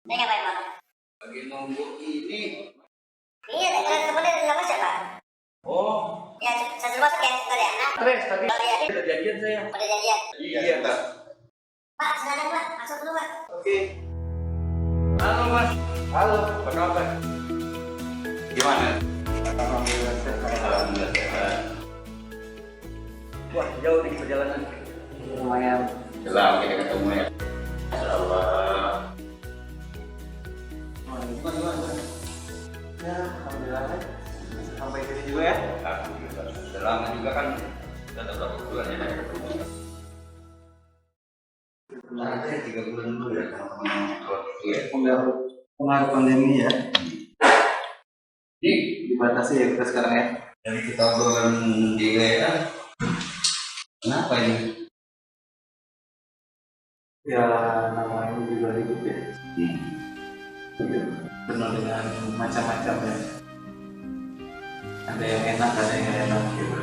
Ini ngapain, Bang? Lagi nunggu ini. Iya, temennya sama siapa? Oh, Ya, saya suruh masuk ya, sebentar ya. Nah, Tres tadi oh iya, udah janjian saya. udah janjian. Iya, Kak. Pak, silakan Pak, masuk dulu Pak. Oke. Halo, Mas. Halo, apa kabar? Gimana? Alhamdulillah sehat. Wah, jauh nih perjalanan. Lumayan. Selamat kita ketemu ya. Insyaallah. Ya, alhamdulillah. Sampai sini juga ya. Alhamdulillah. Selama juga kan sudah berapa bulan ya kita ketemu. Ada 3 bulan dulu ya teman-teman. Iya. Pengaruh pandemi ya. Jadi Dibatasi ya kita sekarang ya. dari kita obrolan di WA. Kenapa ini? Ya, namanya juga hidup ya. Penuh dengan macam-macam ya. Ada yang enak, ada yang gak enak gitu.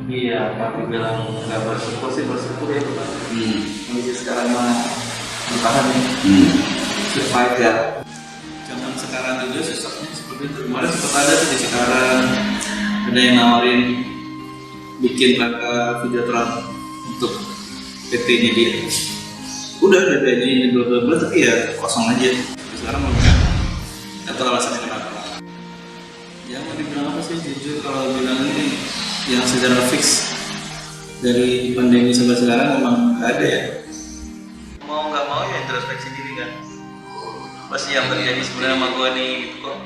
Iya, tapi bilang nggak bersyukur sih bersyukur ya. Kondisi sekarang mah bertahan nih. Survive ya. Zaman sekarang juga susahnya seperti itu. Kemarin sempat ada tuh di sekarang ada yang nawarin bikin rangka videotron untuk PT-nya dia. Udah ini bla tapi ya kosong aja. Sekarang mau nggak tahu alasannya kenapa. Ya mau dibilang apa sih, jujur kalau bilang ini yang secara fix dari pandemi sampai sekarang memang nggak ada ya. Mau nggak mau ya introspeksi diri kan. Pasti yang terjadi sebenarnya sama gue nih gitu kok.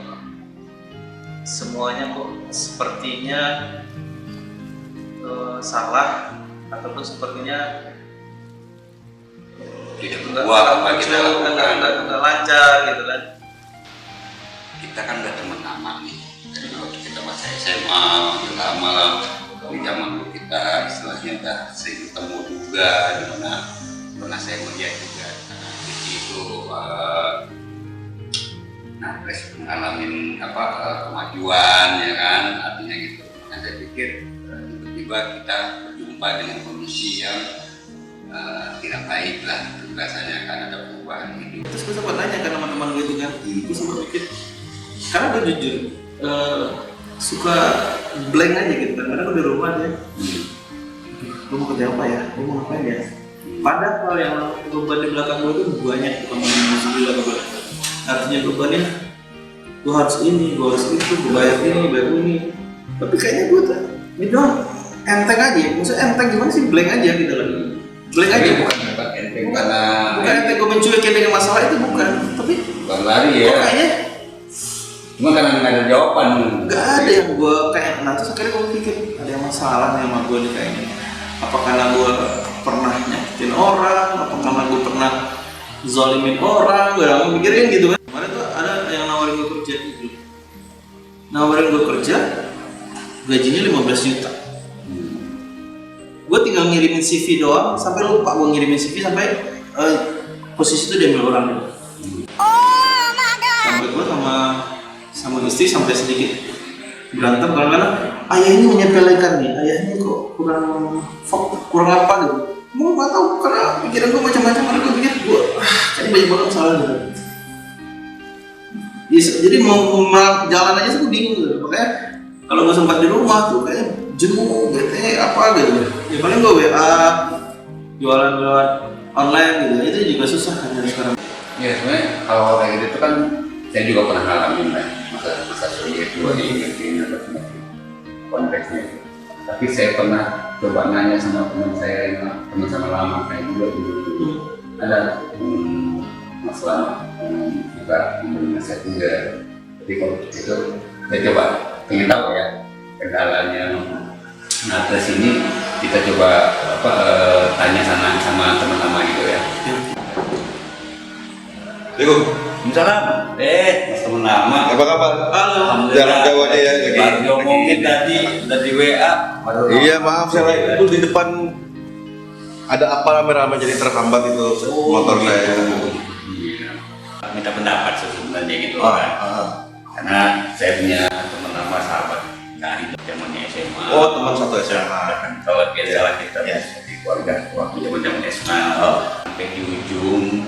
Semuanya kok sepertinya salah ataupun sepertinya Tidak nggak buat apa kita lakukan. nggak lancar gitu kan. Kita kan udah teman lama nih. Dari waktu kita masih SMA, udah lama lah. Di zaman dulu kita istilahnya udah sering ketemu juga, dimana pernah saya melihat juga. Nah, itu Tres mengalami kemajuan ya kan, artinya gitu. Nah, saya pikir tiba-tiba kita berjumpa dengan kondisi yang tidak baik lah rasanya, kan ada perubahan hidup. Terus gue sempat nanya kan teman-teman gue itu kan, gue sempat mikir, karena gue jujur suka blank aja gitu kan, karena gue di rumah aja. Gue mau kerja apa ya? Gue mau ngapain ya? Padahal yang beban di belakang gue itu banyak, bukan di belakang. Artinya bebannya, gue harus ini, gue harus itu, gue bayar ini. Tapi kayaknya gue tuh, ini doang enteng aja. Maksudnya enteng gimana sih? Blank aja gitu loh. Blank aja. Bukan enteng karena Bukan enteng gue mencuekin dengan masalah itu, bukan. Tapi bukan lari ya. kayaknya Cuma karena nggak ada jawaban. nggak ada yang gue kayak nanti akhirnya gue pikir ada yang masalah nih sama gue nih kayaknya. Apa karena gue pernah nyakitin orang? Apa karena gue pernah zolimin orang? Gue udah mikirin gitu kan. Kemarin tuh ada yang nawarin gue kerja gitu. Nawarin gue kerja, gajinya 15 juta. Gue tinggal ngirimin CV doang, sampai lupa gue ngirimin CV sampai posisi itu diambil orang gitu. Sampai gue sama istri sampai sedikit berantem karena ayah ini menyepelekan nih, ayahnya kok kurang apa gitu. Mau nggak tahu karena pikiran gue macam-macam, karena gue pikir gue kayaknya banyak banget salah gitu. Jadi mau jalan aja sih gue bingung gitu. Makanya kalau gue sempat di rumah tuh kayaknya jenuh, bete apa gitu. Ya paling gue WA, jualan lewat online gitu. Itu juga susah kan dari sekarang. Ya sebenarnya kalau kayak gitu kan saya juga pernah ngalamin lah masa sulit itu di konteksnya. Tapi saya pernah coba nanya sama teman saya yang teman sama lama kayak juga dulu ada masalah juga memberi nasihat juga. Jadi kalau itu saya coba ingin tahu ya kendalanya. Nah terus ini kita coba tanya sama teman-teman gitu ya. Misalnya, Mas teman lama. apa kabar? Halo. Jarak jauh aja ya. Baru ngomongin tadi dari WA. Iya maaf saya lagi itu di depan ada apa rame-rame jadi terhambat itu motor saya. Iya. Minta pendapat sebenarnya gitu kan. Karena saya punya teman lama sahabat dari zamannya SMA. Oh teman satu SMA. Kalau biasalah kita di keluarga waktu zaman SMA sampai di ujung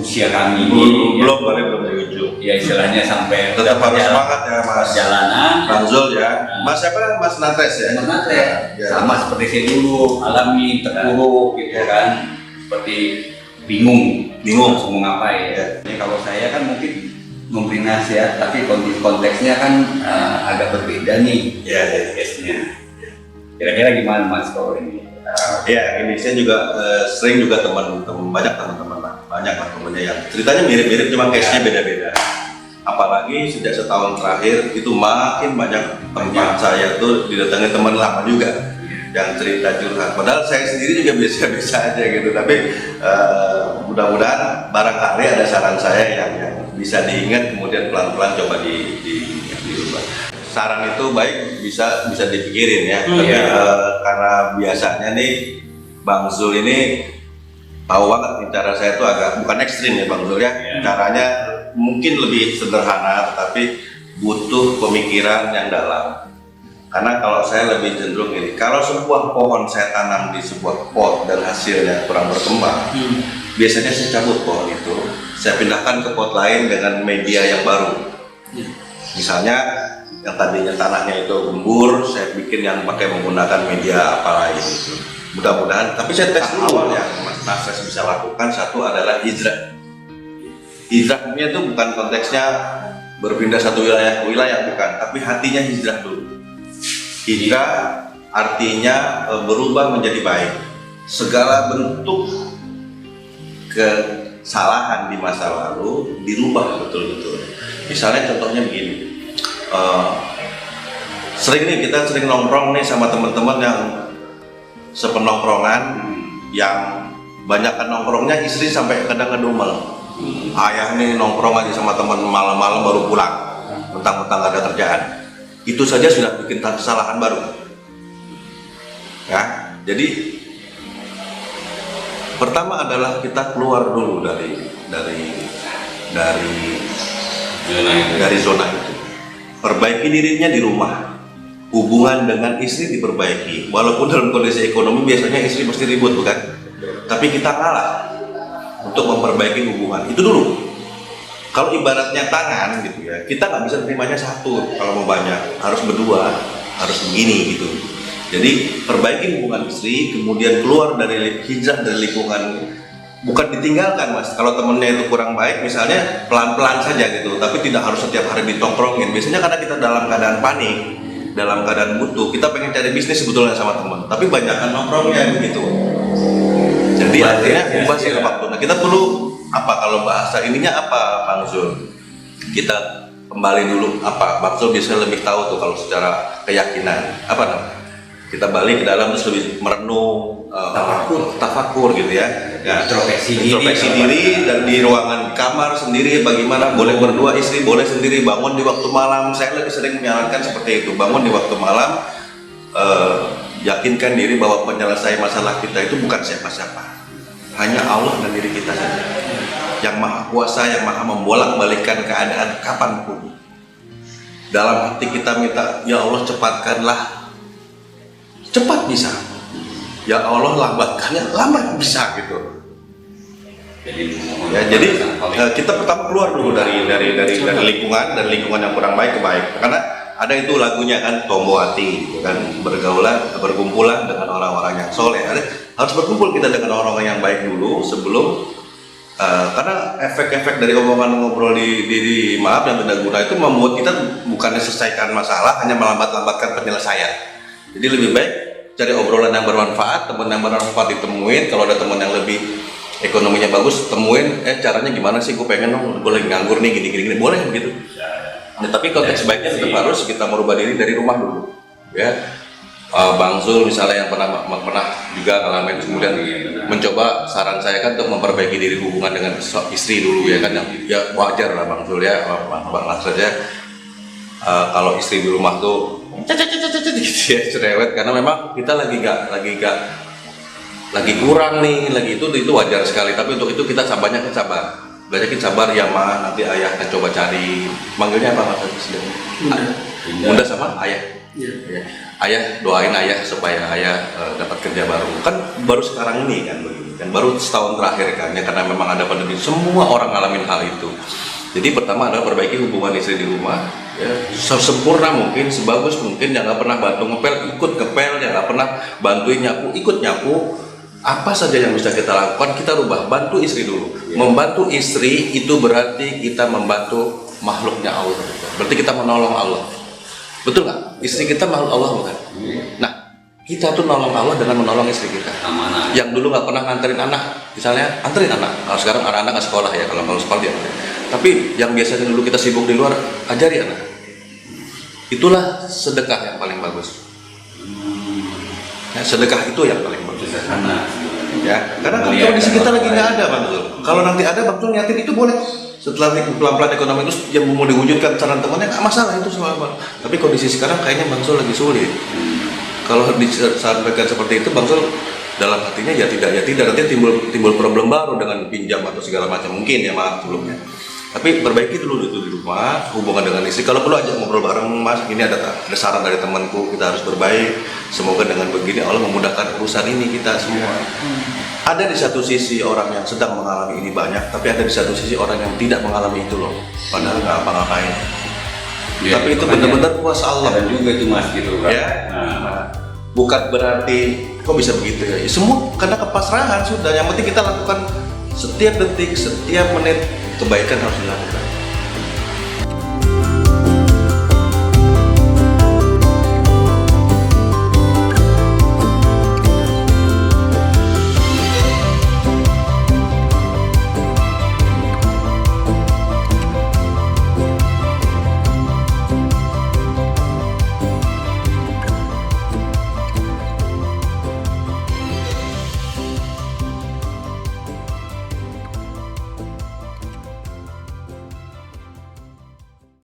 usia kami belum kali belum di ujung. ya istilahnya sampai Tetap harus semangat ya Mas. perjalanan. Bang Zul ya. Mas siapa? Mas Natres ya. Sebenarnya Ya. sama seperti saya dulu alami terpuruk gitu kan, seperti bingung harus mau ngapain ya. Ini kalau saya kan mungkin memberi nasihat, tapi konteksnya kan agak berbeda nih Ya, ya. case-nya. Kira-kira gimana Mas kalau ini? Ya, ini saya juga sering juga teman-teman banyak temannya yang ceritanya mirip-mirip, cuma case-nya beda-beda. Apalagi sejak setahun terakhir itu makin banyak teman saya tuh didatangi teman lama juga yang cerita curhat. Padahal saya sendiri juga biasa-biasa aja gitu, tapi mudah-mudahan barangkali ada saran saya yang bisa diingat kemudian pelan-pelan coba dirubah. Saran itu baik bisa dipikirin ya, tapi karena biasanya nih Bang Zul ini tahu banget nih cara saya itu agak bukan ekstrim ya Bang Zul ya, caranya mungkin lebih sederhana tetapi butuh pemikiran yang dalam. Karena kalau saya lebih cenderung ini, kalau sebuah pohon saya tanam di sebuah pot dan hasilnya kurang berkembang, biasanya saya cabut pohon itu, saya pindahkan ke pot lain dengan media yang baru. Misalnya yang tadinya tanahnya itu gembur, saya bikin yang pakai menggunakan media apa lain itu. Mudah-mudahan, tapi saya tes dulu yang Mas Natres bisa lakukan. Satu adalah hijrah. Hijrahnya itu bukan konteksnya berpindah satu wilayah ke wilayah, bukan, tapi hatinya hijrah dulu. Hijrah artinya berubah menjadi baik. Segala bentuk kesalahan di masa lalu dirubah betul-betul. Misalnya contohnya begini, kita sering nongkrong nih sama teman-teman yang sepenongkrongan, yang banyak kan nongkrongnya istri sampai kadang ngedumel. Ayah nih nongkrong aja sama teman malam-malam baru pulang, mentang-mentang ada kerjaan. Itu saja sudah bikin kesalahan baru. Ya, jadi pertama adalah kita keluar dulu dari zona itu. Perbaiki dirinya di rumah. Hubungan dengan istri diperbaiki. Walaupun dalam kondisi ekonomi biasanya istri mesti ribut, bukan? Tapi kita kalah untuk memperbaiki hubungan. Itu dulu. Kalau ibaratnya tangan gitu ya, kita nggak bisa terimanya satu kalau mau banyak, harus berdua, harus begini gitu. Jadi perbaiki hubungan istri, kemudian keluar dari hijrah dari lingkungan, bukan ditinggalkan Mas. Kalau temennya itu kurang baik, misalnya pelan-pelan saja gitu, tapi tidak harus setiap hari ditongkrongin. Biasanya karena kita dalam keadaan panik, dalam keadaan butuh, kita pengen cari bisnis sebetulnya sama teman, tapi banyakan nongkrongnya begitu. Jadi artinya ubah sikap waktu. Nah kita perlu apa kalau bahasa ininya apa Bang Zul? Kita kembali dulu apa Bang Zul bisa lebih tahu tuh kalau secara keyakinan apa namanya? Kita balik ke dalam terus lebih merenung, tafakur gitu ya. Introspeksi diri dan di ruangan kamar sendiri bagaimana, boleh berdua istri, boleh sendiri, bangun di waktu malam. Saya lebih sering menyarankan seperti itu, bangun di waktu malam, yakinkan diri bahwa penyelesai masalah kita itu bukan siapa-siapa, hanya Allah dan diri kita saja, yang maha kuasa, yang maha membolak-balikkan keadaan kapanpun. Dalam hati kita minta, ya Allah cepatkanlah, cepat bisa, ya Allah lambatkannya lambat bisa gitu. Jadi kita pertama keluar dulu dari lingkungan, dari lingkungan yang kurang baik ke baik. Karena ada itu lagunya kan, Tombo Hati gitu kan, berkumpulan dengan orang-orang yang soleh. Harus berkumpul kita dengan orang-orang yang baik dulu sebelum karena efek-efek dari omongan ngobrol di maaf yang tidak guna itu membuat kita bukannya selesaikan masalah, hanya melambat-lambatkan penyelesaian. Jadi lebih baik cari obrolan yang bermanfaat, teman yang bermanfaat ditemuin. Kalau ada teman yang lebih ekonominya bagus, temuin, caranya gimana sih, gue pengen dong, gue lagi nganggur nih, gini, boleh begitu. Nah, tapi konteks baiknya tetap harus kita merubah diri dari rumah dulu, ya. Bang Zul misalnya yang pernah juga ngalamin, kemudian mencoba, saran saya kan untuk memperbaiki diri hubungan dengan istri dulu ya kan, yang ya wajar lah Bang Zul ya, Bang Natres ya. Kalau istri di rumah tuh gitu ya, cerewet, karena memang kita lagi kurang nih, itu wajar sekali. Tapi untuk itu kita banyakin sabar ya Ma, nanti ayah akan coba cari, manggilnya apa Mas? Bunda sama ayah. Ya. Ayah doain ayah supaya ayah dapat kerja baru, kan baru sekarang ini kan begitu. yang baru setahun terakhir kan ya, karena memang ada pandemi, semua orang ngalamin hal itu. Jadi pertama adalah perbaiki hubungan istri di rumah, ya, sesempurna mungkin, sebagus mungkin. Yang nggak pernah bantu ngepel, ikut ngepel. Yang nggak pernah bantuin nyapu, ikut nyapu. Apa saja yang bisa kita lakukan, kita rubah. Bantu istri dulu. Membantu istri itu berarti kita membantu makhluknya Allah. Berarti kita menolong Allah. Betul nggak? Istri kita makhluk Allah bukan? Nah, kita tuh nolong Allah dengan menolong istri kita. Amanah. Yang dulu nggak pernah nganterin anak, misalnya anterin anak. Kalau sekarang anak-anak nggak sekolah ya, kalau sekolah dia. Tapi yang biasanya dulu kita sibuk di luar, ajari anak. Itulah sedekah yang paling bagus. Ya, sedekah itu yang paling bagus. Sederhana. Ya, karena kan kondisi kita lagi nggak ada, Bang Zul. Kalau nanti ada, Bang Zul niatin itu boleh. Setelah pelan-pelan ekonomi itu yang mau diwujudkan saran temannya, nggak masalah itu semua, Bang. Tapi kondisi sekarang kayaknya Bang Zul lagi sulit. Kalau disampaikan seperti itu, Bang Zul dalam hatinya ya tidak, nanti timbul problem baru dengan pinjam atau segala macam, mungkin ya, maaf sebelumnya. Tapi perbaiki dulu itu di rumah, hubungan dengan istri. Kalau perlu aja ngobrol bareng, Mas, ini ada saran dari temanku, kita harus berbaik. Semoga dengan begini Allah memudahkan urusan ini kita semua. Ada di satu sisi orang yang sedang mengalami ini banyak, tapi ada di satu sisi orang yang tidak mengalami itu loh, padahal nggak apa-ngapain. Ya, Tapi itu benar-benar kuasa Allah. Ada juga itu Mas gitu kan. Ya. Nah, Bukan berarti kok bisa begitu ya. Semua karena kepasrahan sudah. Yang penting kita lakukan setiap detik, setiap menit, kebaikan harus dilakukan.